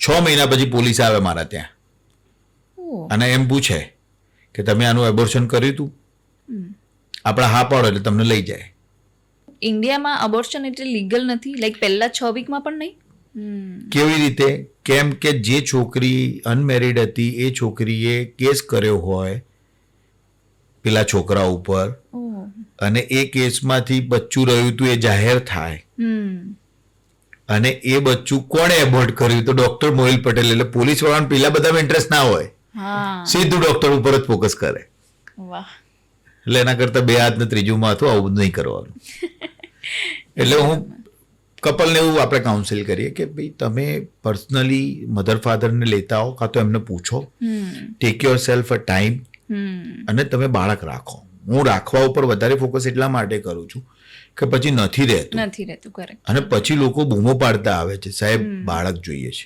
6 મહિના પછી પોલીસ આવે મારા ત્યાં ઓહ. અને એમ પૂછે કે તમે આનું એબોર્શન કર્યું હતું, આપણે હા પાડો એટલે તમને લઈ જાય. ઇન્ડિયામાં અબોર્શન એટલે લીગલ નથી, લાઈક પહેલા 6 વીકમાં પણ નહીં. કેવી રીતે? કેમ કે જે છોકરી અનમેરિડ હતી એ છોકરીએ કેસ કર્યો હોય પેલા છોકરા ઉપર ઓહ. અને એ કેસમાંથી બચ્ચું રહ્યું હતું એ જાહેર થાય અને એ બચ્ચું કોણે એબોર્ટ કર્યું તો ડોક્ટર મોહિલ પટેલ, એટલે પોલીસ વાળાને પેલા બધામાં ઇન્ટરેસ્ટ ના હોય, હા. સીધું ડોક્ટર ઉપર જ ફોકસ કરે. વાહ. એટલે એના કરતા 2 હાથ ને ત્રીજું માથું આવું બધું નહીં કરવાનું. એટલે હું કપલને એવું આપણે કાઉન્સિલ કરીએ કે ભાઈ તમે પર્સનલી મધર ફાધરને લેતા આવો, કાં તો એમને પૂછો, take your self a time અને તમે બાળક રાખો. હું રાખવા ઉપર વધારે ફોકસ એટલા માટે કરું છું કે પછી નથી રહેતું કરેક્ટ. અને પછી લોકો બૂમો પાડતા આવે છે સાહેબ બાળક જોઈએ છે.